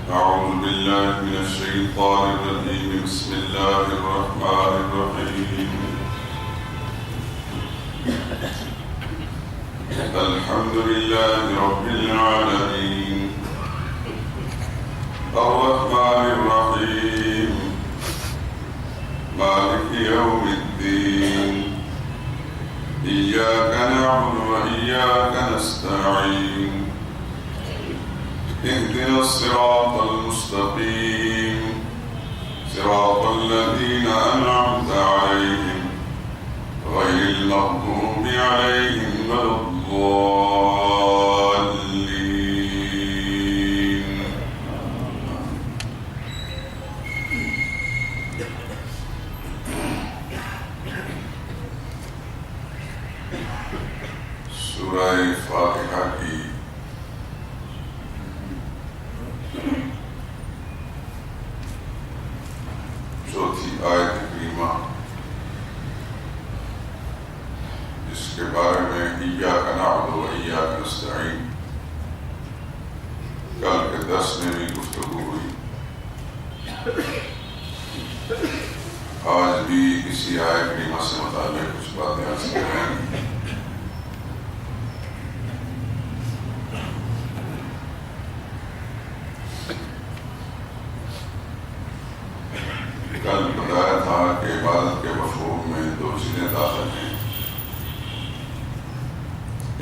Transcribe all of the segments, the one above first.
أعوذ بالله من الشيطان الرجيم. بسم الله الرحمن الرحيم. الحمد لله رب العالمين الرحمن الرحيم مالك يوم الدين إياك نعبد وإياك نستعين اهدنا الصراط المستقيم صراط الذين أنعمت عليهم غير المغضوب عليهم ولا الضالين. سورہ فاتحہ کی چوتھی آیت کریمہ، جس کے بارے میں ایاک نعبد و ایاک نستعین کل کے درس میں بھی گفتگو ہوئی، آج بھی اسی آیت کریمہ سے متعلق کچھ باتیں عرض کر رہے ہیں۔ کل بتایا تھا کہ عبادت کے مفہوم میں دو چیزیں داخل ہیں: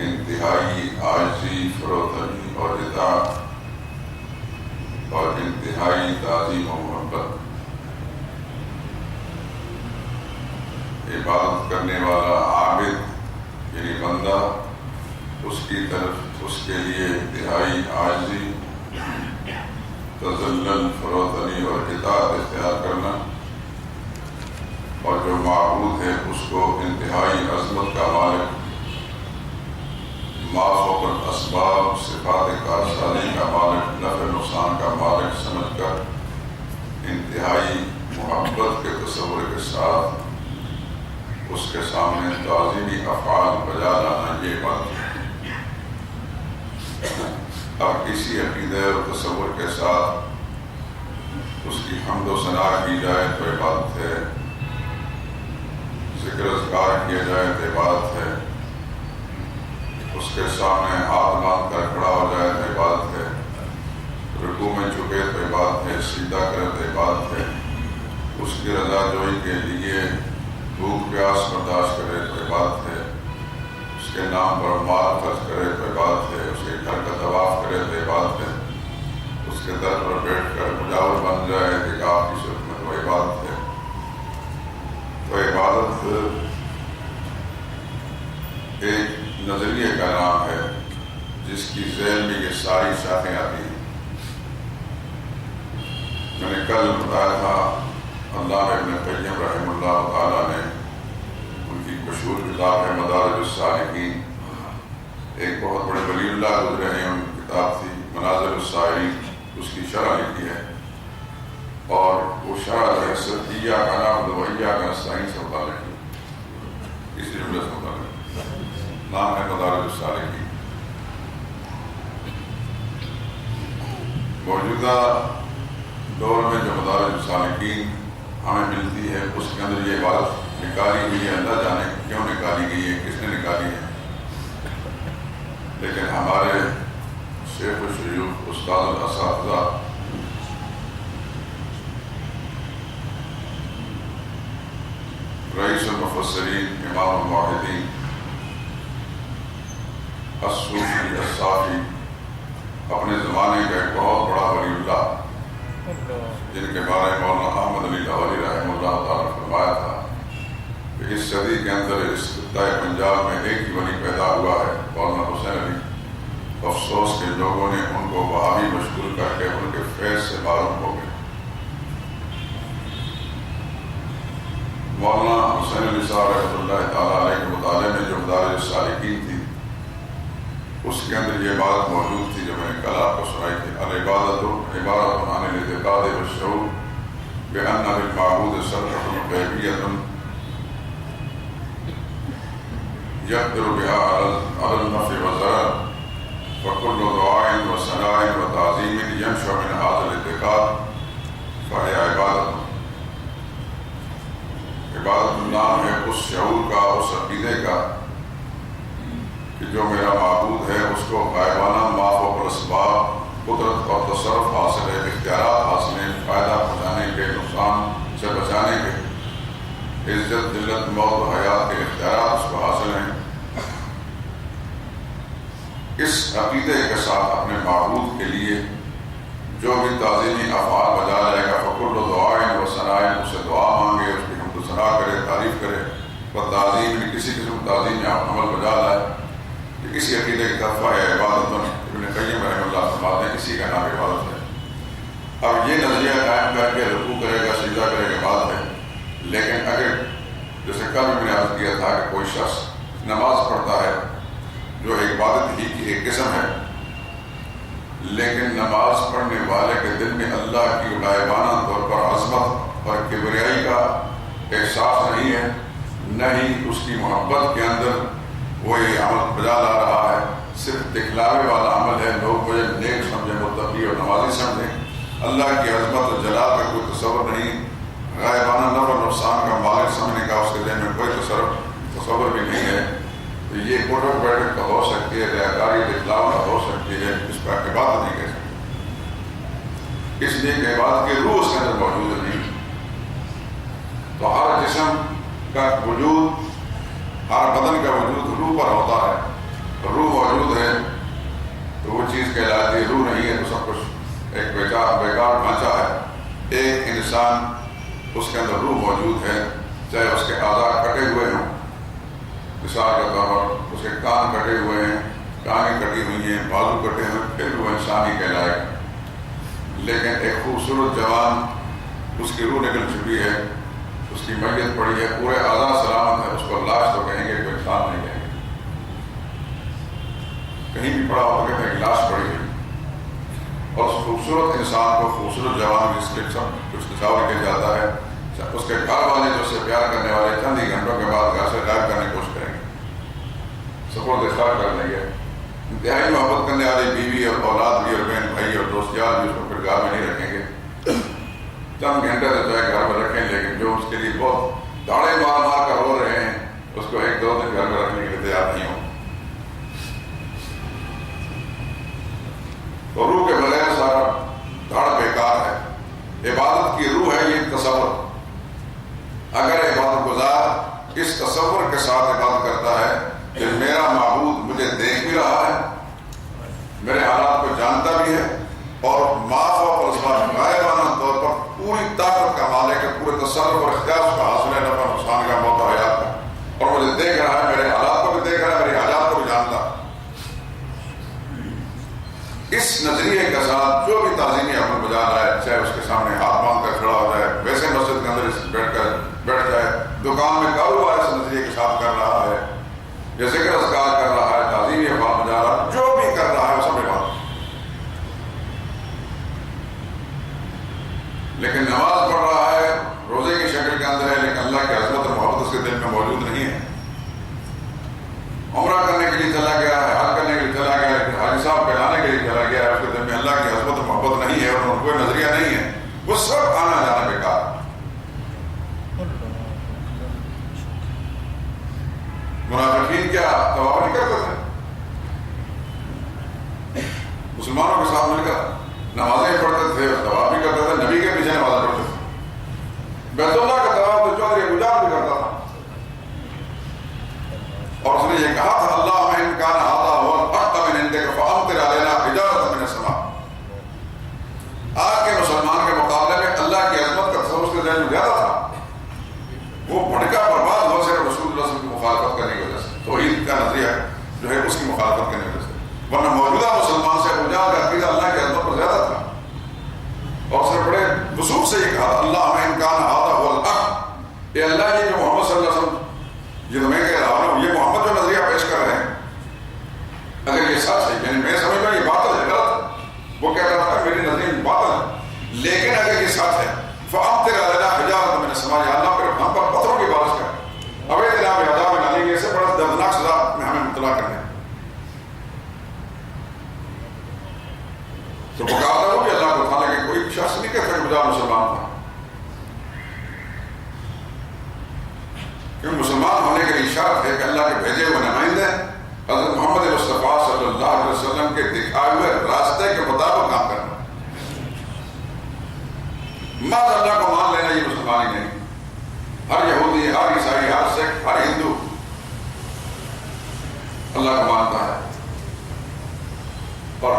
انتہائی عاجزی، فروتنی اور اطاعت، اور انتہائی تعظیم و محبت۔ عبادت کرنے والا عابد یعنی بندہ، اس کی طرف اس کے لیے انتہائی عاجزی، تذلل، فروتنی اور اطاعت اختیار کرنا، اور جو معبود ہے اس کو انتہائی عظمت کا مالک، ما فوق الاسباب، صفات کارسازی کا مالک، نفع نقصان کا مالک سمجھ کر انتہائی محبت کے تصور کے ساتھ اس کے سامنے تعظیمی افعال بجا لانا، یہ بات ہے۔ اور کسی عقیدے اور تصور کے ساتھ اس کی حمد و ثنا کی جائے تو عبادت ہے، ذکر اذکار کیا جائے تو عبادت ہے، اس کے سامنے ہاتھ باندھ کر کھڑا ہو جائے تو عبادت ہے، رکوع میں جھکے تو عبادت ہے، سجدہ کرے تو عبادت ہے، اس کی رضا جوئی کے لیے بھوک پیاس برداشت کرے تو عبادت ہے، اس کے نام پر مال خرچ کرے تو عبادت ہے، اس کے گھر کا طواف کرے تو عبادت ہے، اس کے در پر بیٹھ کر مجاور بن جائے اعتکاف کی صورت میں تو عبادت ہے۔ تو عبادت ایک نظریے کا نام ہے جس کی ذیل میں یہ ساری شاخیں آتی ہیں۔ میں نے کل بتایا تھا علامہ ابن قیم رحمہ اللہ تعالیٰ نے، ان کی مشہور کتاب ہے مدارج السالکین، ایک بہت بڑے ولی اللہ گزرے ہیں، ان کی کتاب تھی منازل السائرین، اس کی شرح لکھی ہے، اور وہ شرح جو ہے صرف ایاک نعبد و ایاک نستعین سے متعلق ہے، اسی جملے سے متعلق نام ہے مدارج السالکین۔ موجودہ دور میں جو مدارج السالکین ہمیں ملتی ہے، اس کے اندر یہ بات نکالی ہوئی ہے، اللہ جانے کیوں نکالی گئی ہے، کس نے نکالی ہے، لیکن ہمارے شیخ و شیوخ، استاد الاساتذہ رئیس المفسرین، امام الموحدین، الصوفی الصافی، اپنے زمانے کا ایک بہت بڑا ولی اللہ، جن کے بارے میں مولانا احمد علی لاہوری رحمہ اللہ تعالیٰ نے فرمایا تھا کہ اس صدی کے اندر اس خطۂ پنجاب میں ایک ہی ولی پیدا ہوا ہے، مولانا حسین علی۔ افسوس کے لوگوں نے ان کو وہابی مشغول کر کے ان کے فیض سے معروف ہو گئے۔ مولانا حسین علی صاحب رحمۃ اللہ تعالیٰ علیہ کے مطالعے میں جو مدارج السالکین تھی، اس کے اندر یہ بات موجود تھی جو میں نے کل آپ کو سنائی تھی: العبادۃ عبارۃ عن الاعتقاد والشعور بأن للمعبود صدقۃ غیبیۃ يقدر بها على النفع والضرر، وكل دعاء وثناء وتعظيم ينشأ من هذا کہ جو میرا معبود ہے اس کو غائبانہ معاف و اسباب قدرت اور تصرف حاصل ہے، اختیارات حاصل ہیں، فائدہ پہنچانے کے، نقصان سے بچانے کے، عزت ذلت موت و حیات کے اختیارات اس کو حاصل ہیں۔ اس عقیدے کے ساتھ اپنے معبود کے لیے جو بھی تعظیمی افعال بجا لائے گا، فکل و دعائیں و ثنائیں، اس سے دعا مانگے، اس کی حمد و ثنا کرے، تعریف کرے، اور تعظیم کسی قسم تعظیم میں عمل بجا لائے، یہ کسی عقیدے کی طرف ہے عبادت۔ ابن قیم رحمہ اللہ فرماتے ہیں اسی کا نام عبادت ہے۔ اب یہ نظریہ قائم کر کے رکوع کرے گا، سجدہ کرے گا، بات ہے، لیکن اگر جیسے کل میں نے عرض کیا تھا کہ کوئی شخص نماز پڑھتا ہے جو عبادت ہی کی ایک قسم ہے، لیکن نماز پڑھنے والے کے دل میں اللہ کی غائبانہ طور پر عظمت اور کبریائی کا احساس نہیں ہے، نہ ہی اس کی محبت کے اندر وہ یہ عمل بجا لا رہا ہے، صرف دکھلاوے والا عمل ہے، لوگ مجھے نیک سمجھیں، متقی اور نمازی سمجھیں، اللہ کی عظمت اور جلال کا کوئی تصور نہیں، غائبانہ نفع و نقصان کا مالک سمجھنے کا اس کے ذہن میں کوئی تصور بھی نہیں ہے، تو یہ اٹھک بیٹھک کا ہو سکتی ہے، ریاکاری دکھلاوا کا ہو سکتی ہے، اس پر عبادت نہیں کہہ سکتی، اس لیے کہ عبادت کی روح اس کے اندر موجود نہیں۔ تو ہر جسم کا وجود، ہر بدن کا وجود روح پر ہوتا ہے، روح موجود ہے تو وہ چیز کہلاتی ہے، روح نہیں ہے تو سب کچھ ایک بیکار ڈھانچہ ہے۔ ایک انسان اس کے اندر روح موجود ہے، چاہے اس کے اعضاء کٹے ہوئے ہوں، مثال کے طور پر اس کے کان کٹے ہوئے ہیں، ٹانگیں کٹی ہوئی ہیں، بازو کٹے ہوئے، پھر وہ انسان ہی کہلائے گا، لیکن ایک خوبصورت جوان اس کی روح نکل چکی ہے، اس کی میت پڑی ہے، پورے اعضاء سلامت ہے، اس کو لاش تو کہیں گے، کوئی انسان نہیں کہیں گے۔ کہیں بھی پڑا ہو تو کہتے ہیں کہ لاش پڑی ہے، اور اس خوبصورت انسان کو، خوبصورت جوان جس کے سب کچھ تصور کیا جاتا ہے، اس کے گھر والے جو اسے پیار کرنے والے چند ہی گھنٹوں کے بعد گھر سے غائب کرنے کی کوشش کریں گے، سپرد اخراج کر لیں گے، انتہائی محبت کرنے والی بیوی اور اولاد بھی اور بہن بھائی اور دوست یار بھی اس کو پھر گھر میں نہیں رکھیں گے، چند گھنٹے سے چاہے گھر میں رکھیں، لیکن جو اس کے لیے بہت داڑے مار مار کر رو رہے ہیں اس کو ایک دو دن گھر میں رکھنے کے لیے تیار نہیں ہوں۔ تو روح کے بغیر سارا دھڑ بیکار ہے۔ عبادت کی روح ہے یہ تصور۔ اگر عبادت گزار اس تصور کے ساتھ عبادت کرتا ہے کہ میرا معبود مجھے دیکھ بھی رہا ہے، میرے حالات کو جانتا بھی ہے، اور معاف و اسباب غائبانہ طور پر پوری طاقت کا مالک ہے، پورے تصرف اور اختیار کا حاصل ہے، نفع نقصان کا، موت و حیات کا، اور مجھے دیکھ رہا ہے، میرے حالات کو بھی دیکھ رہا ہے، میرے حالات کو بھی جانتا ہے۔ اس نظریے کے ساتھ جو بھی تعظیمی عمل بجا رہا ہے، چاہے اس کے سامنے ہاتھ باندھ کر کھڑا ہو جائے، ویسے مسجد کے اندر بیٹھ جائے، دکان میں کاروبار اس نظریے کے ساتھ کر رہا ہے، یا ذکر اذکار کر رہا ہے، تعظیمی عمل بجا رہا ہے، جو بھی کر رہا ہے وہ سب عبادت۔ لیکن نماز پڑھ رہا ہے، روزے کی شکل کے اندر ہے، لیکن اللہ کی عظمت اور محبت اس کے دل میں موجود نہیں ہے۔ عمرہ کرنے کے لیے چلا گیا ہے، حج کرنے کے لیے چلا گیا ہے، حاجی صاحب کہلانے کے لیے چلا گیا ہے، اس کے دل میں اللہ کی عظمت اور محبت نہیں ہے، اور کوئی نظریہ نہیں ہے، وہ سب آنا جانا بیکار۔ منافقین کیا طواف نہیں کرتے تھے؟ مسلمانوں کے ساتھ مل کر نمازیں پڑھتے تھے، طواف بھی کرتے تھے، نبی کے پیچھے نماز پڑھتے تھے، بیت اللہ کا طواف تو چودھری ابو جہل بھی کرتا تھا، اور اس نے یہ کہا تھا اللہم ان کان ھذا ھو الحق من عندک فامطر علینا حجارۃ من السماء۔ آج کے مسلمان کے مقابلے میں اللہ کی عظمت کا تصور اس کے ذہن میں زیادہ تھا، وہ بھٹکا برباد ہو صرف رسول اللہ صلی اللہ علیہ وسلم کی مخالفت کرنے کی وجہ سے، توحید کا نظریہ جو ہے اس کی مخالفت کرنے کی وجہ سے، ورنہ موجودہ مسلمان سے ابو جہل کا عقیدہ اللہ کی عظمت پر زیادہ تھا، اور اس نے بڑے وصول سے یہ کہا اللہم ان کان ھذا ھو الحق، اے اللہ یہ جو محمد صلی اللہ علیہ وسلم، یہ تو میں کہہ رہا ہوں، یہ محمد جو نظریہ پیش کر رہے ہیں، اگر یہ سچ ہے، یعنی میں سمجھ رہا یہ باطل ہے، غلط ہے، وہ کہہ رہا تھا میری نظریہ میں باطل ہے، لیکن اگر یہ سچ ہے فامطر علینا حجارۃ من السماء، یا اللہ پھر ہم پر پتھروں کی بارش کر، اب اعتنا بعذاب علیم، ایسے بڑا دردناک سزا میں ہمیں مبتلا کرنے۔ تو مقابلہ ہو کہ اللہ کو کھانے کے کوئی شخص نہیں کہتا کہ مجھے مسلمان تھا، کیونکہ مسلمان ہونے کے لیے شرط ہے کہ اللہ کے بھیجے ہوئے نمائندے حضرت محمد مصطفیٰ صلی اللہ علیہ وسلم کے دکھائے ہوئے راستے کے مطابق کام کرنا. محض اللہ کو مان لینا یہ مسلمانی نہیں. ہر یہودی، ہر عیسائی، ہر سکھ، ہر ہندو اللہ کو مانتا ہے اور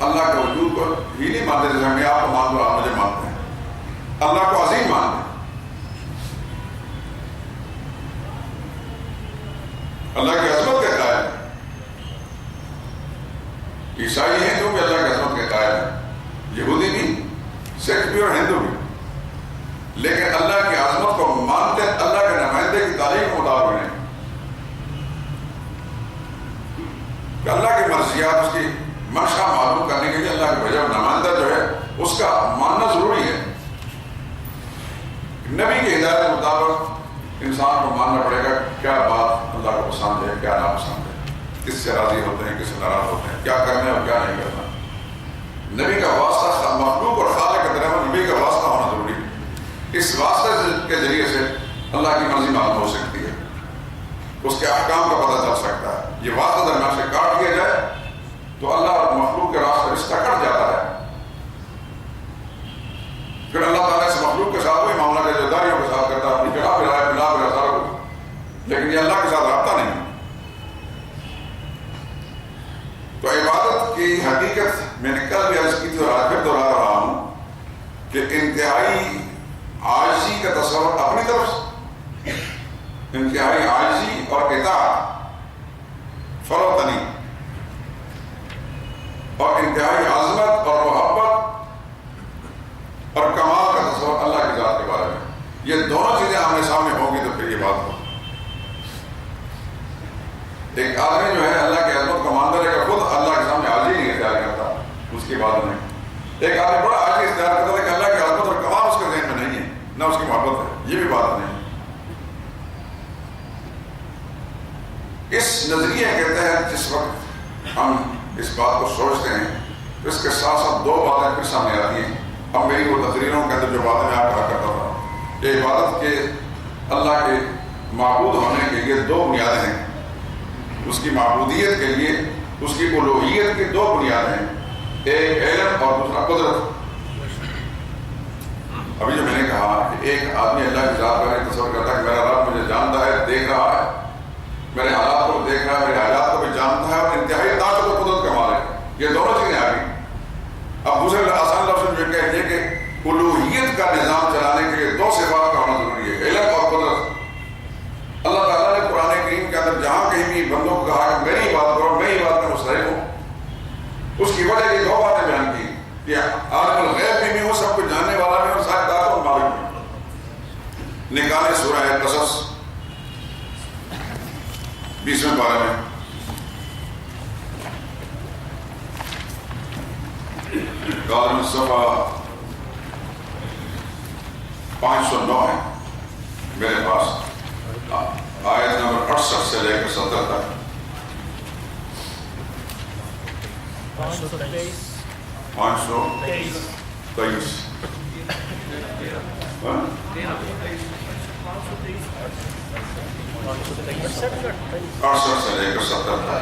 اللہ کے وجود کو ہی نہیں مانتے جیسے میں آپ کو مان دو آپ مجھے مانتے ہیں. اللہ کو عظیم مانتے ہیں. اللہ کی عظمت کے قائل ہیں. عیسائی ہیں جو بھی اللہ کی عظمت کے قائل ہیں، یہودی بھی، سکھ بھی اور ہندو بھی، لیکن اللہ کی عظمت کو مانتے اللہ کے نمائندے کی تعلیم کے مطابق نہیں کہ اللہ کی مرضیات، اس کی منشا معلوم کرنے کے لیے اللہ کے بھیجا نمائندہ جو ہے اس کا ماننا ضروری ہے. نبی کی ہدایت کے مطابق انسان کو ماننا پڑے گا کیا بات اللہ کو پسند ہے، کیا ناپسند ہے، کس سے راضی ہوتے ہیں، کس سے ناراض ہوتے ہیں، کیا کرنا اور کیا نہیں کرنا. نبی کا واسطہ مخلوق اور خالق کے درمیان نبی کا واسطہ ہونا ضروری ہے. اس واسطے کے ذریعے سے اللہ کی مرضی معلوم ہو سکتی ہے، اس کے احکام کا پتہ چل سکتا ہے. یہ واسطہ درمیان سے کاٹ دیا جائے تو اللہ اور مخلوق کے راستے رشتہ کٹ جاتا ہے. پھر اللہ تعالیٰ اس مخلوق کے ساتھ وہی معاملہ کے جداریوں کے ساتھ کرتا ہے، اپنی جگہ پہ رہا ہے سارا کچھ، لیکن یہ اللہ کے ساتھ رابطہ نہیں. تو عبادت کی حقیقت میں نے کل بھی عرض کی تھی اور آج پھر دوہرا رہا ہوں کہ انتہائی عاجزی کا تصور اپنی طرف سے، انتہائی عاجزی اور اطاعت فروتنی اور انتہائی عظمت اور محبت اور کمال کا تصور اللہ کی ذات کے بارے میں. یہ دونوں چیزیں آمنے سامنے ہوں گی تو پھر یہ بات ہو. ایک آدمی جو ہے اللہ کی عظمت کو مانتا رہے گا، خود اللہ کے سامنے عاجزی نہیں اختیار کرتا، اس کی بات نہیں. ایک آدمی بڑا عاجزی اختیار کرتا ہے کہ اللہ کی عظمت اور کمال اس کے ذہن میں نہیں ہے، نہ اس کی محبت ہے، یہ بھی بات نہیں. اس نظریے کے تحت جس وقت ہم اس بات کو سوچتے ہیں تو اس کے ساتھ ساتھ دو باتیں پھر سامنے آتی ہیں. اب میری وہ تقریروں کے اندر جو باتیں میں آپ کہا کرتا تھا کہ عبادت کے اللہ کے معبود ہونے کے لیے دو بنیادیں ہیں. اس کی معبودیت کے لیے اس کی الوہیت کی دو بنیادیں ہیں، ایک علم اور دوسرا قدرت. ابھی جو میں نے کہا کہ ایک آدمی اللہ کی ذات کا تصور کرتا ہے کہ میرا رب مجھے جانتا ہے، دیکھ رہا ہے، میرے حالات کو دیکھ رہا ہے، میرے حالات کو بھی جانتا ہے اور انتہائی طاقت و قدرت کا مالک ہے. یہ دونوں چیزیں آ گئی. اب دوسرے آسان لفظ میں کہتے ہیں کہ الوہیت کا نظام چلانے کے لیے دو صفات کا ہونا ضروری ہے، علم اور قدرت. اللہ تعالیٰ نے قرآن کریم کے اندر جہاں کہیں بھی بندوں کو کہا کہ میری بات کرو، میں ہی بات کا مستحق ہوں، اس کی وجہ یہ دو باتیں بیان کی کہ عالم الغیب بھی ہوں، سب کچھ جاننے والا بھی اور سارے طاقت اور مالک بھی. نکالے سورہ قصص 20ویں پارے میں غالباً صفحہ 509 ہے میرے پاس، آیت نمبر 68 سے لے کر 70 تک. 523 68 سے لے کر 70 تک.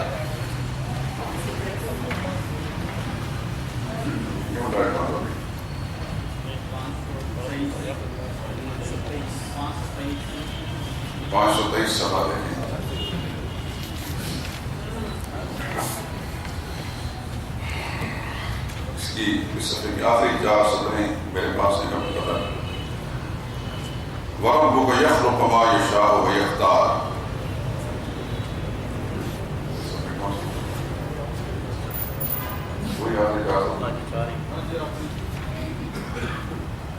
کیوں ڈائٹ بات ہوگی؟ 523 صفحہ دیکھیں. اس کی صفحے کی آخری 4 سطریں میرے پاس نہیں کم پتہ. وَرَبُّكَ يَخْلُقُ مَا يَشَاءُ وَيَخْتَارُ. وہی آخری 4 سطریں.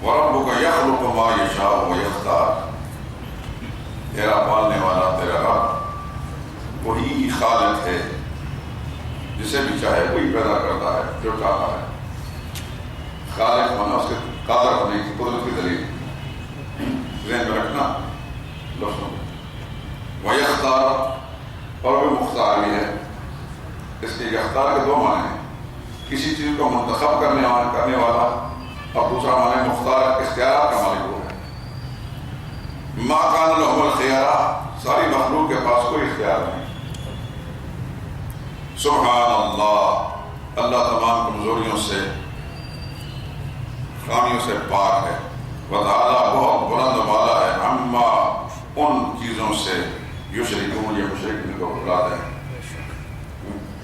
وَرَبُّكَ يَخْلُقُ مَا يَشَاءُ وَيَخْتَارُ. تیرا پالنے والا تیرا رب وہی خالق ہے، جسے بھی چاہے وہی پیدا کرتا ہے جو چاہتا ہے. خالق ہونا اس کے قادر ہونے کی قدرت کی دلیل ذہن میں رکھنا لفظوں میں. وَيَخْتَارُ اور وہ مختار بھی ہے. اس کے اختیار کے دو معنی ہیں، کسی چیز کو منتخب کرنے والا اور دوسرا معنی مختار اختیارات کا مالک وہ ہے. ما کان لهم الخيار، ساری مخلوق کے پاس کوئی اختیار نہیں. سبحان اللہ، اللہ تمام کمزوریوں سے، خامیوں سے پاک ہے، وتعالی بہت بلند و بالا ہے، عما ان چیزوں سے یشرکون، یہ مشرک ان کو بلاتے ہیں۔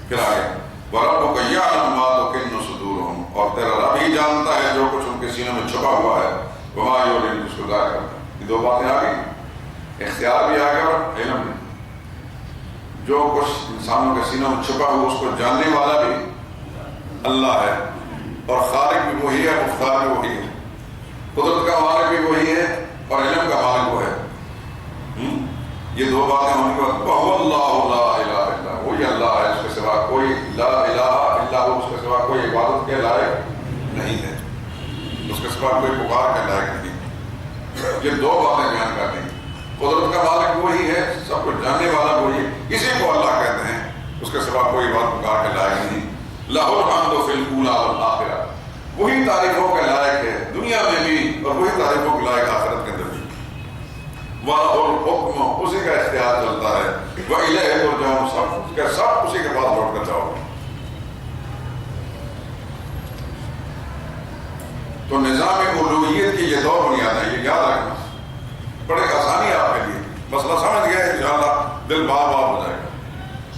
پھر آگے وَرَبُّكَ يَعْلَمُ مَا تُكِنُّ صُدُورُهُمْ، اور تیرا رب ہی جانتا ہے جو کچھ ان کے سینوں میں چھپا ہوا ہے، وَمَا يُعْلِنُ، اس کو ظاہر کرتا ہے۔ یہ دو باتیں آ گئی، اختیار بھی آ گیا اور علم بھی۔ جو کچھ انسانوں کے سینوں میں چھپا ہوا اس کو جاننے والا بھی اللہ ہے، اور خالق بھی وہی ہے، مختار بھی وہی ہے، قدرت کا مالک بھی وہی ہے اور علم کا مالک وہ ہے۔ یہ دو باتیں ہونے کے بعد وَهُوَ اللَّهُ لَا إِلَهَ إِلَّا هُوَ، وہی اللہ ہے، اس کے سوا کوئی لا الہ الا ہو، اس کے سوا کوئی عبادت کے لائق نہیں ہے، اس کے سوا کوئی پکار کے لائق نہیں۔ یہ دو باتیں بیان کرنی، قدرت کا مالک وہی ہے، سب کچھ جاننے والا وہی ہے، اسی کو اللہ کہتے ہیں، اس کے سوا کوئی عبادت پکار کے لائق نہیں۔ لَهُ الْحَمْدُ فِي الْأُولَىٰ وَالْآخِرَةِ، وہی تعریفوں کے لائق ہے دنیا میں بھی اور وہی تعریفوں کے لائق آخرت کے اندر بھی۔ وَلَهُ الْحُكْمُ، اسی کا اختیار چلتا ہے، وَإِلَيْهِ تُرْجَعُونَ، سب اسی کے پاس لوٹ کر جاؤ۔ تو نظام الوہیت کی یہ دو بنیاد ہے، یہ یاد رکھنا، بڑے آسانی ہے آپ کے لیے، مسئلہ سمجھ گئے انشاءاللہ دل بار بار ہو جائے گا۔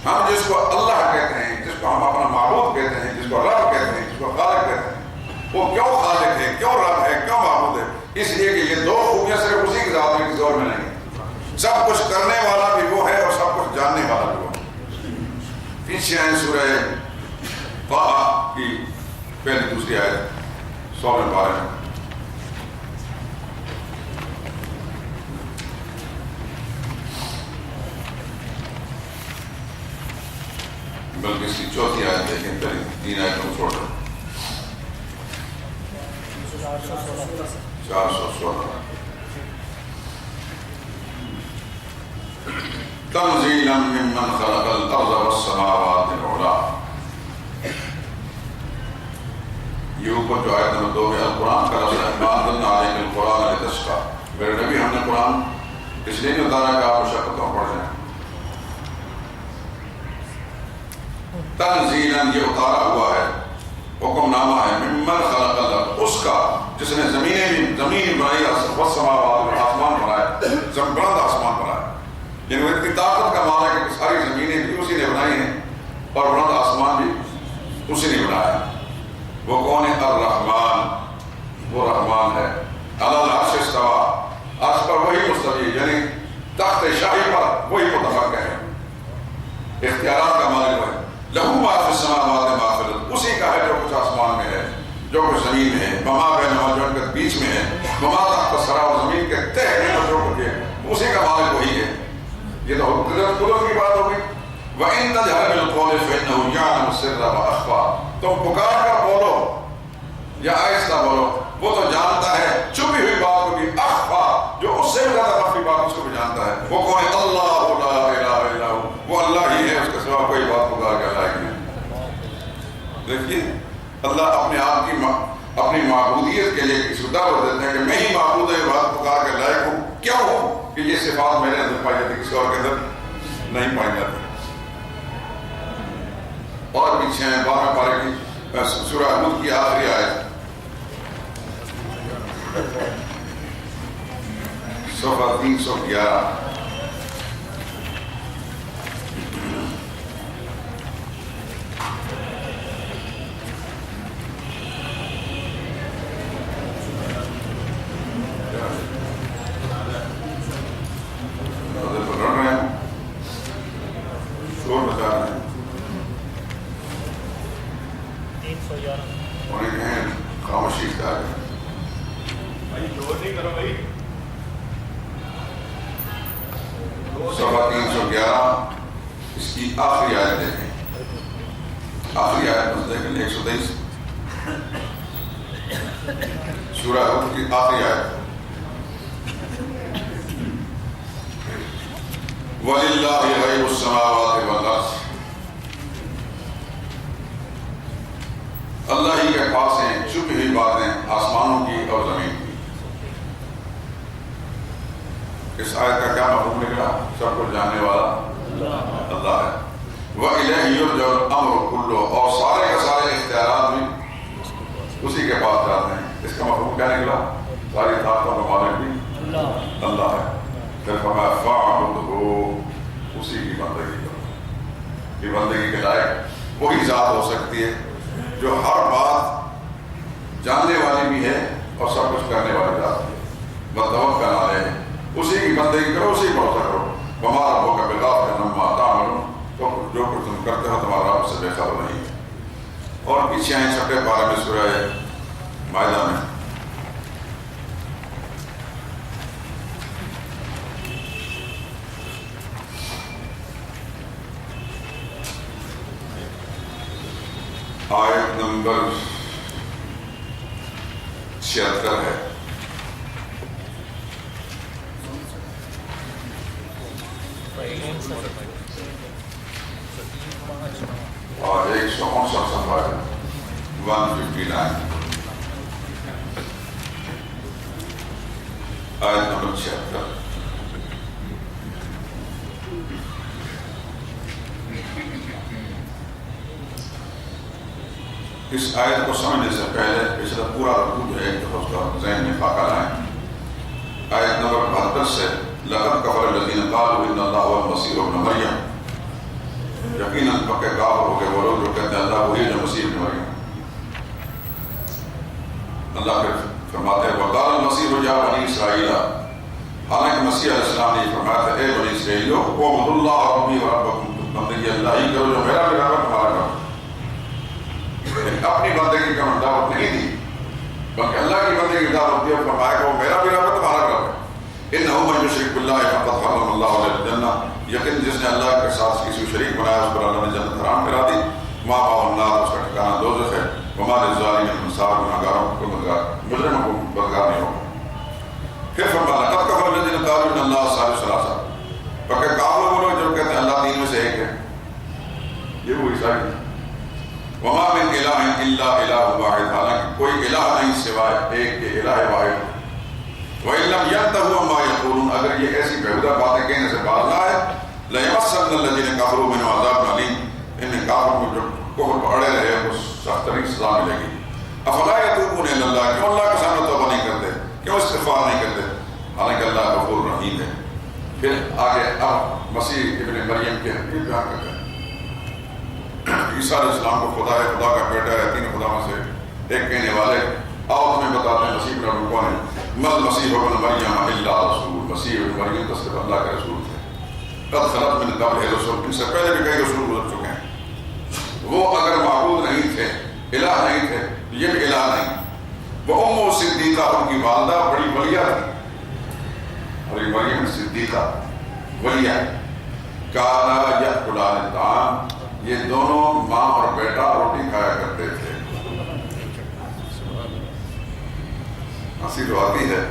ہم جس کو اللہ کہتے ہیں، جس کو ہم اپنا معبود کہتے ہیں، جس کو رب کہتے ہیں، جس کو خالق کہتے ہیں، وہ کیوں خالق ہے، کیوں رب ہے، کیوں معبود ہے؟ اس لیے کہ یہ دو خوبیاں صرف اسی کی ذات میں، کسی اور میں نہیں۔ سب کچھ کرنے والا بھی وہ ہے اور سب کچھ جاننے والا بھی وہ ہے۔ پیچھے آئیں سورہ طٰہٰ کی پہلی دوسری آیت 100 پارے میں، بلکہ اس کی چوتھی آیت دیکھیں، پہلی 3 آیتوں کو چھوڑ دیں، 416۔ تنزیلا ممن خلق الارض والسماوات العلی، یہ اوپر جو آیت نمبر 2 میں القرآن کا لفظ ہے، ما انزلنا علیک القرآن لتشقی، میرے نبی ہم نے قرآن اس لیے نہیں اتارا کہ آپ مشقتوں پڑھ جائیں۔ تنزیلا، یہ اتارا ہوا ہے، حکم نامہ ہے، ممن خلق الارض، اس کا جس نے زمین بنائی، والسماوات، آسمان بنایا، بلند آسمان بنایا، یعنی وہ اتنی طاقت کا معنی ہے کہ ساری زمینیں بھی اسی نے بنائی ہیں اور بلند آسمان بھی اسی نے بنایا۔ وہ کون ہے؟ الرحمن، وہ رحمان ہے، علی العرش استویٰ، عرش پر وہی مستوی، یعنی تخت شاہی پر وہی متفق ہے، اختیارات کا مالک وہ ہے۔ لہو ما فی السماوات ما فی الارض، اسی کا ہے جو کچھ آسمان میں ہے، جو کچھ زمین میں ہے، وما بینہما، جو ان کے بیچ میں ہے، وما تحت الثری، اور زمین کے تہ میں جو کچھ ہے اسی کا مالک وہی ہے۔ یہ تو قدرت کی بات ہوگی۔ وَإِن تَجْهَرْ بِالْقَوْلِ فَإِنَّهُ يَعْلَمُ السِّرَّ وَأَخْفَى، تم پکار کر بولو یا آہستہ بولو، وہ تو جانتا ہے چھپی ہوئی بات کو بھی، اخفا، جو اس سے بھی زیادہ خفی بات اس کو بھی جانتا ہے۔ وہ کون ہے؟ اللہ لا الہ الا ہو، وہ اللہ ہی ہے، اس کے سوا کوئی بات پکار کے لائق نہیں۔ دیکھیے اللہ اپنے آپ کی اپنی معبودیت کے لیے کسی کو دعوت دیتے ہیں کہ میں ہی معبود ہے، بات پکار کے لائق ہوں، کیا ہوں کہ یہ صفات میرے اندر پائی جاتی، کسی اور کے اندر نہیں پائی جاتی۔ اور پیچھے ہیں 12 پارے کی سورہ ہود کی آخری آیت، صفحہ 311۔ خاموشی اختیار ہے، صفحہ 311 اس کی آخری آیت دیکھیں، آخری آیت دیکھیں، 123 سورہ ہود کی آخری آیت۔ وَلِلَّهِ غَيْبُ السَّمَاوَاتِ وَالْأَرْضِ، اللہ ہی کے پاس ہیں چھپی ہوئی باتیں آسمانوں کی اور زمین کی۔ اس آیت کا کیا مفہوم نکلا؟ سب کچھ جاننے والا اللہ ہے۔ وَإِلَيْهِ يُرْجَعُ الْأَمْرُ كُلُّهُ، اور سارے کے سارے اختیارات بھی اسی کے پاس جاتے ہیں۔ اس کا مفہوم کیا نکلا؟ ساری طاقتوں کا مالک بھی اللہ ہے۔ پھر فرمایا فَاعْبُدْهُ، اسی کی بندگی کرو۔ یہ بندگی کے لائق وہی ذات ہو سکتی ہے جو ہر بات جاننے والی بھی ہے اور سب کچھ کرنے والی ذات ہے۔ بتوکل علیہ، اسی کی بندگی کرو، اسی کو بھروسہ کرو۔ وما ربک بغافل عما تعملون، تو جو کچھ تم کرتے ہو تمہارا رب سے بے خبر نہیں ہے۔ اور پیچھے آئیں 6 پارے میں سورہ مائدہ میں، آیت نمبر 76 ہے۔ اور 159 صفحہ ہے، 159 آیت نمبر 76۔ اس آیت کو سمجھنے سے پہلے پچھلا پورا رکوع جو ہے ایک دفعہ اس کا ذہن میں خاکہ لائیں۔ آیت نمبر 72 سے لَقَدْ كَفَرَ الَّذِينَ قَالُوا إِنَّ اللَّهَ هُوَ الْمَسِيحُ ابْنُ مَرْيَمَ، یقیناً پکے کافر ہو گئے وہ لوگ جو کہتے ہیں اللہ وہی جو مسیح ابن مریم۔ اللہ پھر فرماتے ہیں وَقَالَ الْمَسِيحُ يَا بَنِي إِسْرَائِيلَ، حالانکہ مسیح علیہ السلام نے فرمایا تھا اے بنی اسرائیلیو اعبدوا اللَّهَ رَبِّي وَرَبَّكُمْ، بندگی اللہ ہی کرو جو میرا بھی رب ہے تمہارا رب۔ اپنی بندگی کا دعوت نہیں دی بلکہ اللہ کی بندگی کی دعوت دی، اور فرمایا کہ وہ میرا بھی رب ہے تمہارا رب ہے۔ انہ من یشرک باللہ فقد حرم اللہ علیہ الجنہ، یقین جس نے اللہ کے ساتھ کسی کو شریک بنایا اس پر اللہ نے جنت حرام کرا دی۔ مأواہ النار، اس کا ٹھکانہ دوزخ ہے۔ وما للظالمین من انصار، گنہگاروں کو مجرموں کو بدگار نہیں ہوگا۔ پھر فرمایا لقد کفر الذین قالوا ان اللہ ثالث ثلاثہ، پکے کافر وہ لوگ جو کہتے ہیں اللہ تین میں سے ایک ہے، یہ وہ عیسائی ہے۔ وما من الہ الا الہ واحد، حالانکہ کوئی الہ نہیں سوائے ایک کے الہ واحد۔ وَإِن لَمْ يَنْتَهُوا عَمَّا يَقُولُونَ، اگر یہ ایسی بےہودہ باتیں کہنے سے باز نہ آئے، لَيَمَسَّنَّ الَّذِينَ كَفَرُوا مِنْهُمْ عَذَابٌ أَلِيمٌ، ان کافروں کو جو کفر پر اڑے رہے وہ سخت ترین سزا ملے گی۔ أَفَلَا يَتُوبُونَ إِلَى اللَّهِ، کیوں اللہ کے سامنے توبہ نہیں کرتے، کیوں استغفار نہیں کرتے، حالانکہ اللہ غفور رحیم ہے۔ پھر آگے اب مسیح ابن مریم کے حقیقت بیان کرتے ہیں۔ عیسیٰ علیہ السلام کو خدا ہے، خدا کا بیٹا ہے، تین خدا میں سے ایک کہنے والے، آؤ تمہیں بتاتے ہیں مسیح ابن مریم کون ہے۔ مل مسیح ابن مریم الا رسول، مسیح ابن مریم تو صرف اللہ کے رسول تھے۔ قد خلت من قبلہ رسول، ان سے پہلے بھی کئی رسول گزر چکے ہیں۔ وہ اگر معبود نہیں تھے، الہ نہیں تھے، یہ بھی الہ نہیں۔ وہ ام صدیقہ، ان کی والدہ بڑی ولیہ تھی، اور یہ مریم صدیقہ ولیہ۔ کانا یأکلان الطعام، یہ دونوں ماں اور بیٹا روٹی کھایا کرتے تھے۔ ہنسی تو آتی ہے۔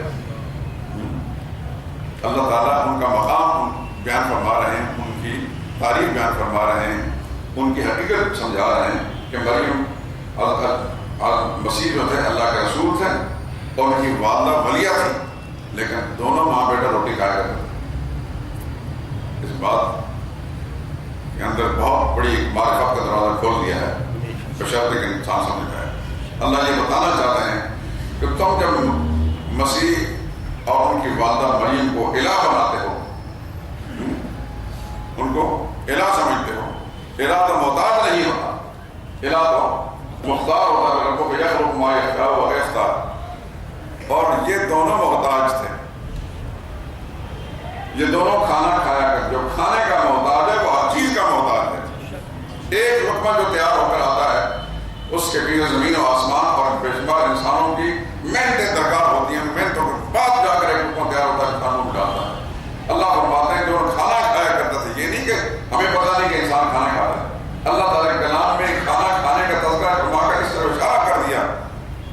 اللہ تعالیٰ ان کا مقام بیان فرما رہے ہیں، ان کی تعریف بیان فرما رہے ہیں، ان کی حقیقت سمجھا رہے ہیں کہ مریم مسیح جو تھے اللہ کے رسول تھے اور ان کی والدہ ولیہ تھی، لیکن دونوں ماں بیٹا روٹی کھایا کرتے تھے۔ اس بات کے اندر بہت بڑی معرفت کا دروازہ کھول دیا ہے، بشرطے کہ انسان سمجھ جائے۔ اللہ یہ بتانا چاہتے ہیں کہ تم جب مسیح اور ان کی والدہ مریم کو الہ بناتے ہو، ان کو الہ سمجھتے ہو، الہ تو محتاج نہیں ہوتا، الہ تو مختار ہوتا ہے، ربک یخلق ما یشاء ویختار۔ اور یہ دونوں محتاج تھے، یہ دونوں کھانا کھایا کر، جو کھانے کا محتاج ہے وہ ہر چیز کا محتاج ہے۔ ایک لقمہ جو تیار ہو کر آتا ہے اس کے پیچھے زمین و آسمان اور بے شمار انسانوں کی محنتیں درکار ہوتی ہیں، محنتوں کے بعد جا کر ایک لقمہ تیار ہوتا ہے، انسان کو ڈالتا ہے۔ اللہ فرماتے ہیں جو کھانا کھایا کرتا تھا، یہ نہیں کہ ہمیں پتہ نہیں کہ انسان کھانا کھاتا ہے، اللہ تعالیٰ کے کلام میں کھانا کھانے کا تذکرہ فرما کر اس طرح اشارہ کر دیا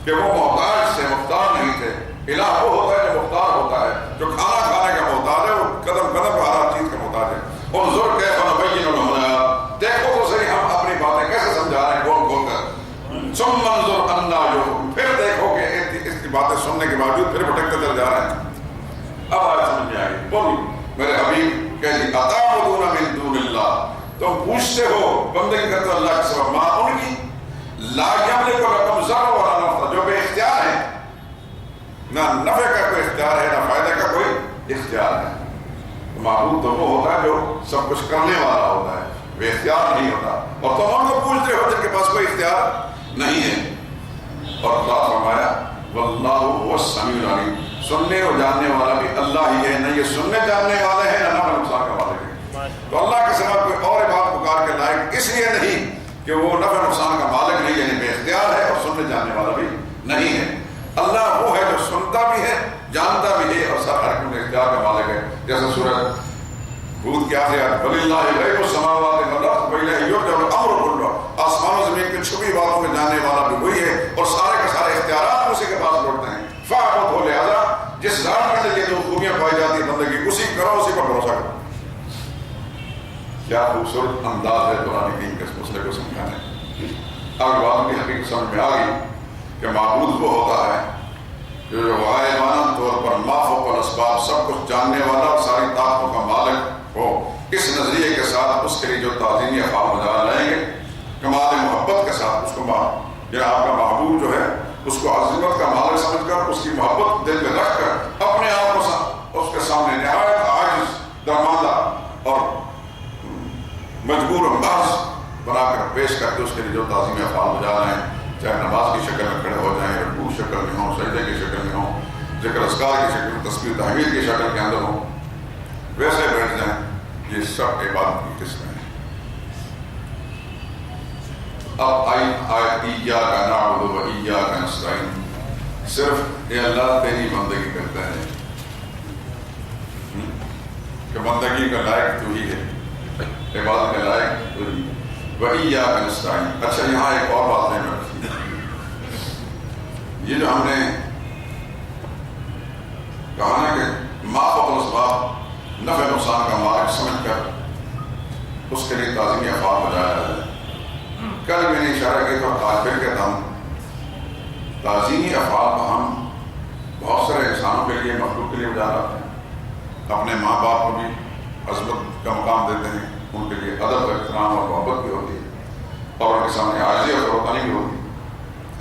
کہ وہ محتاج سے مختار نہیں تھے۔ الہ وہ ہوتا ہے جو مختار ہوتا ہے، جو کھانا کھانے کا محتاج ہے، وہ قدم قدم پر ہر چیز کا محتاج ہے۔ انظر کیف نبین لهم الآیات، دیکھو تو صحیح ہم اپنی باتیں کیسے سمجھا رہے ہیں کھول کھول کر۔ ثم انظر انا یؤفکون، پھر دیکھو کہ اس کی باتیں سننے کے باوجود پھر بھٹکتے چل جا رہے ہیں۔ اب آج سمجھ میں آئی، بول میرے حبیب کہہ دی اتعبدون من دون اللہ، تم پوچھتے ہو بندگی کرتے ہو اللہ کے سوا ماں ان کی لا یملک لکم ضرا ولا نفع، جو بے اختیار ہے، نہ نفع کا کوئی اختیار ہے نہ فائدہ کا کوئی اختیار ہے۔ معبود تو وہ ہوتا ہے جو سب کچھ کرنے والا ہوتا ہے، بے اختیار نہیں ہوتا، اور تم ان کو پوچھتے ہو جن کے پاس کوئی اختیار نہیں ہے۔ اور اللہ فرمایا واللہ هو السمیع العلیم، سننے اور جاننے والا بھی اللہ ہی ہے، نہ یہ سننے جاننے والا ہے نہ نفع نقصان کا مالک ہے۔ تو اللہ کے سوا کوئی اور عبادت پکار کے لائق اس لیے نہیں کہ وہ نفع نقصان کا مالک نہیں، یعنی بے اختیار ہے اور سننے جاننے والا بھی نہیں ہے۔ اللہ وہ ہے جو سنتا بھی ہے، جانتا بھی ہے، اور سب ہر ایک اختیار کا مالک ہے۔ جیسے سورہ ہود کی آخری آیت وَلِلَّهِ غَيْبُ السَّمَاوَاتِ وَالْأَرْضِ وَإِلَيْهِ يُرْجَعُ الْأَمْرُ كُلُّهُ، آسمان و زمین کی چھپی باتوں میں جاننے والا بھی وہی ہے، اور سارے کے سارے اختیارات اسی کے پاس لوٹتے ہیں۔ فَاعْبُدْهُ، لہذا جس ذات کے اندر یہ جو خوبیاں پائی جاتی ہیں بندگی اسی کرو، اسی پر بھروسہ کرو۔ کیا خوبصورت انداز ہے قرآن کریم کے اس مسئلے کو سمجھانے۔ اب بات کی حقیقت سمجھ میں آ گئی کہ معبود وہ ہوتا ہے جو غائبانہ طور پر ما فوق الاسباب، سب کچھ جاننے والا اور ساری طاقتوں کا مالک ہو۔ اس نظریے کے ساتھ اس کے لیے جو تعظیمی افعال بجا لائیں گے کمال محبت کے ساتھ، اس کو یا آپ کا محبوب جو ہے اس کو عظمت کا مالک سمجھ کر، اس کی محبت دل میں رکھ کر اپنے آپ کو اس کے سامنے نہایت عاجز، درماندہ اور مجبور و محض بنا کر پیش کر کے اس کے لیے جو تعظیمی افعال بجا لائیں، چاہے نماز کی شکل میں کھڑے ہو جائیں، رکوع شکل میں ہوں، سجدے کی شکل میں ہوں، ذکر اذکار کی شکل میں، تسبیح تحمید کی شکل کے اندر ہوں، ویسے بیٹھ جائیں۔ یہ سب عبادت کی قسمیں ہیں۔ اب آیت ایاک نعبد و ایاک نستعین، صرف اے اللہ تیری بندگی کرتا ہے کہ بندگی کا لائق تو ہی ہے، عبادت کا لائق تو ہی ہے۔ وَإِيَّاكَ نَسْتَعِينُ۔ اچھا یہاں ایک اور بات ہے میں رکھی، یہ جو ہم نے کہا نا کہ ما فوق الاسباب، نفع نقصان کا مالک سمجھ کر اس کے لیے تعظیمی افعال بجایا جائے۔ کل میں نے اشارہ کیا تھا، آج پھر کہتا ہوں، تعظیمی افعال کو ہم بہت سارے انسانوں کے لیے، مخلوق کے لیے بجا لاتے ہیں۔ اپنے ماں باپ کو بھی عظمت کا مقام دیتے ہیں، ان کے لیے ادب، احترام اور محبت بھی ہوتی ہے، اور ان کے سامنے عاجزی اور فروتنی بھی ہوتی ہے۔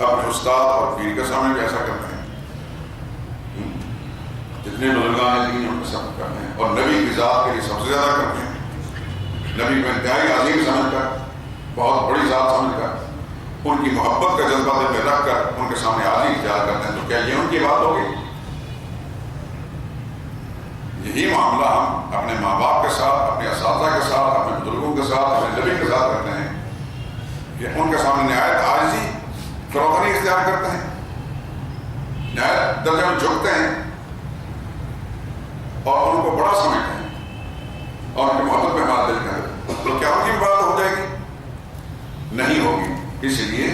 اپنے استاد اور پیر کے سامنے بھی ایسا کرتے ہیں، جتنے بزرگان دین ان کے سامنے کرتے ہیں، اور نبی کی ذات کے لیے سب سے زیادہ کرتے ہیں۔ نبی کو انتہائی عظیم سمجھ کر، بہت بڑی ذات سمجھ کر، ان کی محبت کا جذبہ دل میں رکھ کر ان کے سامنے عاجزی اختیار کرتے ہیں۔ تو کیا یہ ان کی بات ہوگی؟ یہی معاملہ ہم اپنے ماں باپ کے ساتھ، اپنے اساتذہ کے ساتھ، اپنے بزرگوں کے ساتھ، اپنے نبی کے ساتھ کرتے ہیں کہ ان کے سامنے نہایت عاجزی، فروتنی اختیار کرتے ہیں، نہایت درجے میں جھکتے ہیں اور ان کو بڑا سمجھتے ہیں اور ان کی محبت میں ہمارا دل کرتے ہیں۔ تو کیا ان کی بات ہو جائے گی؟ نہیں ہوگی۔ اس لیے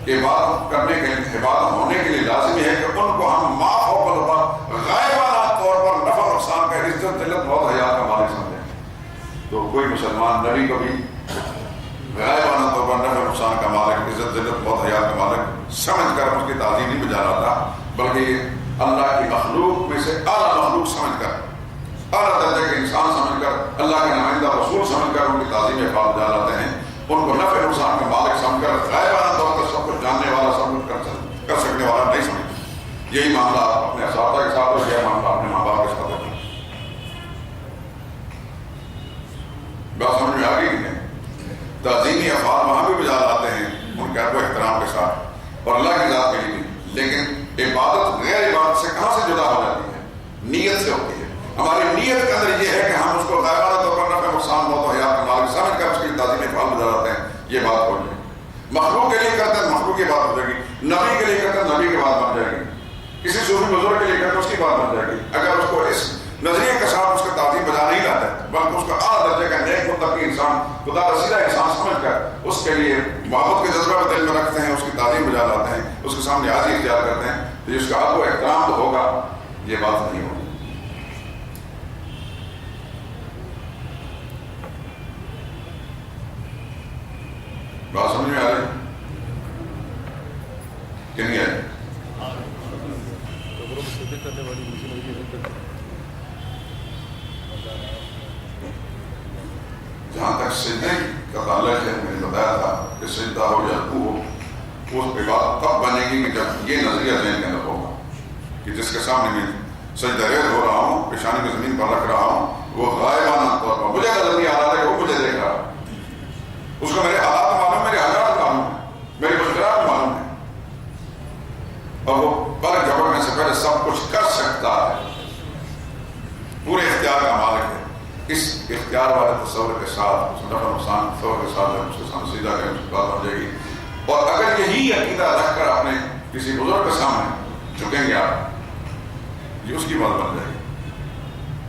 عبادت کرنے کے لیے، عبادت ہونے کے لیے لازمی ہے کہ ان کو ہم ما فوق الاسباب، غائبانہ طور پر نفع نقصان کا، عزت ذلت بہت حیات کا مالک سمجھیں۔ تو کوئی مسلمان نبی کو بھی غائبانہ طور پر نفع نقصان کا مالک، عزت ذلت بہت حیات کا مالک سمجھ کر اس کی تعظیم نہیں بجا رہا تھا، بلکہ اللہ کی مخلوق میں سے اعلیٰ مخلوق سمجھ کر، اعلیٰ درجے کے انسان سمجھ کر، اللہ کے نمائندہ رسول سمجھ کر ان کی تعظیم افعال بجا لاتے ہیں۔ ان کو نفع نقصان کا مالک سمجھ کر، غائبانہ طور پر سب کچھ جاننے والا، سب کچھ کر سکنے والا نہیں سمجھتے۔ یہی معاملہ اپنے اساتذہ کے ساتھ اور یہ معاملہ اپنے ماں باپ کے ساتھ ہے۔ بات سمجھ میں آ گئی نہیں؟ تعظیمی افعال وہاں بھی بجا لاتے ہیں ان کے ادب و احترام کے ساتھ اور اللہ کی ذات کے لیے، لیکن عبادت غیر عبادت سے کہاں سے جدا ہو جاتی ہے؟ نیت سے ہوتی ہے۔ ہماری نیت کے اندر یہ ہے کہ ہم اس کو غائبانہ طور پر نفع نقصان موت و حیات کا مالک سمجھ کر اس کی تعظیم افعال بجا لاتے ہیں۔ یہ بات ہو جائے گی۔ مخلوق کے لیے کرتے ہیں، مخلوق کی بات ہو جائے گی۔ نبی کے لیے کرتے ہیں، نبی کی بات بن جائے گی۔ کسی صوفی بزرگ کے لیے کرتے ہیں، اس کی بات بن جائے گی۔ اگر اس کو اس نظریے کے ساتھ اس کا تعظیم بجا نہیں لاتا ہے، بلکہ اس کا اعلیٰ درجے کا نیک متقی انسان، خدا رسیدہ انسان سمجھ کر اس کے لیے محبت کے جذبہ کو دل میں رکھتے ہیں، اس کی تعظیم بجا لاتے ہیں، اس کے سامنے عاجزی اختیار کرتے ہیں، تو اس کا ادب و احترام تو ہوگا، یہ بات نہیں ہوگی۔ بات سمجھ میں آ رہی کہ نہیں آئی؟ جہاں تک سجدے کی بتایا تھا کہ سجدہ ہو یا رکوع ہو، اس عبادت تب بنے گی کہ جب یہ نظریہ ذہن کے اندر ہوگا کہ جس کے سامنے میں سجدہ ریز ہو رہا ہوں، پیشانی کو زمین پر رکھ رہا ہوں، وہ غائبانہ طور پر مجھے نظر نہیں آ رہا ہے کہ وہ مجھے دیکھ رہا ہے، اس کو میرے حالات معلوم، میرے حالات معلوم ہے، میری مشکلات معلوم ہے، اور وہ پر جھپکنے سے پہلے سب کچھ کر سکتا ہے، پورے اختیار کا مالک ہے۔ اس اختیار والے تصور کے ساتھ، اس نفع نقصان تصور کے ساتھ جب اس کے سامنے سیدھا کریں، اس کی بات ہو جائے گی۔ اور اگر یہی عقیدہ رکھ کر اپنے کسی بزرگ کے سامنے جھکیں گے آپ، یہ اس کی بات بن جائے گی۔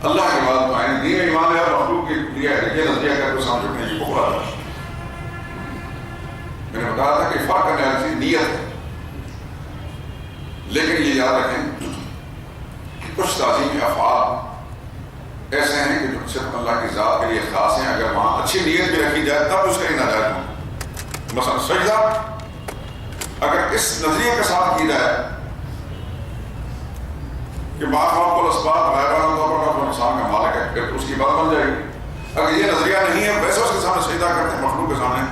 اللہ کی بات تو آئیں، دین ایمان ہے اور مخلوق کی یہ نظریہ کر کے سامنے جھکنے کی بخلا تھا۔ میں نے بتایا تھا کہ فرق کرنے والی چیز نیت ہے، لیکن یہ یاد رکھیں کہ کچھ تعظیمی افعال ایسے ہیں کہ جو صرف اللہ کی ذات کے لیے خاص ہیں، اگر وہاں اچھی نیت بھی رکھی جائے تب اس کا ہی ناجائز ہو۔ مثلا سجدہ اگر اس نظریے کے ساتھ کی جائے کہ معاف کو اسباب غائبانہ طور پر وہ انسان کا مالک ہے، پھر تو اس کی بات بن جائے گی۔ اگر یہ نظریہ نہیں ہے، ویسے اس کے سامنے سجدہ کرتے ہیں مخلوق کے سامنے،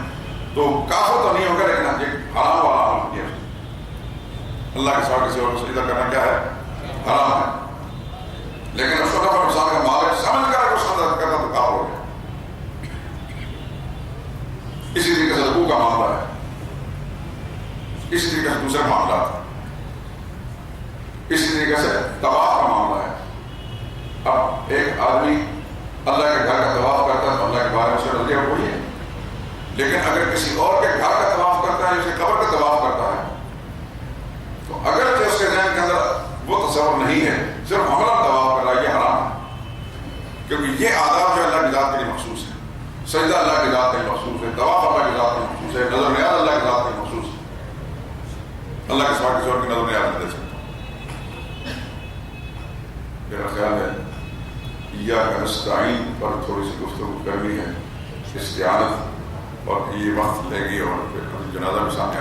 تو کافر تو نہیں ہوگا، لیکن یہ حرام والا عمل کیا ہے۔ اللہ کے ساتھ کسی اور کو سجدہ کرنا کیا ہے؟ حرام ہے، لیکن اس کو نفع نقصان کا مالک سمجھ کر اگر اس کا کرنا تو کافر ہو گیا۔ اسی طریقے سے رکوع کا معاملہ ہے، اسی طریقے سے دوسرے معاملات ہیں، اسی طریقے سے طواف کا معاملہ ہے۔ اب ایک آدمی اللہ کے گھر کا طواف کرتا ہے تو اللہ کے بارے میں اس کا نظریہ وہی ہے، لیکن اگر کسی اور کے گھر کا طواف کرتا ہے، اسے قبر کا طواف کرتا ہے، تو اگرچہ اس کے ذہن کے اندر وہ تصور نہیں ہے، صرف عملاً طواف کر رہا ہے، یہ حرام ہے، کیونکہ یہ آداب جو اللہ کی ذات کے لیے مخصوص ہے۔ سجدہ اللہ کی ذات کے لیے مخصوص ہے، طواف اللہ کی ذات کے لیے مخصوص ہے، نظر نیاز اللہ کی ذات کے لیے مخصوص ہے۔ اللہ کے سوا کسی اور کی نظر نیاز نہیں دے سکتا۔ میرا خیال ہے ایاک نستعین پر تھوڑی سی گفتگو کرنی ہے، استعانت، اور یہ وقت لے گی، اور پھر جنازہ بھی سامنے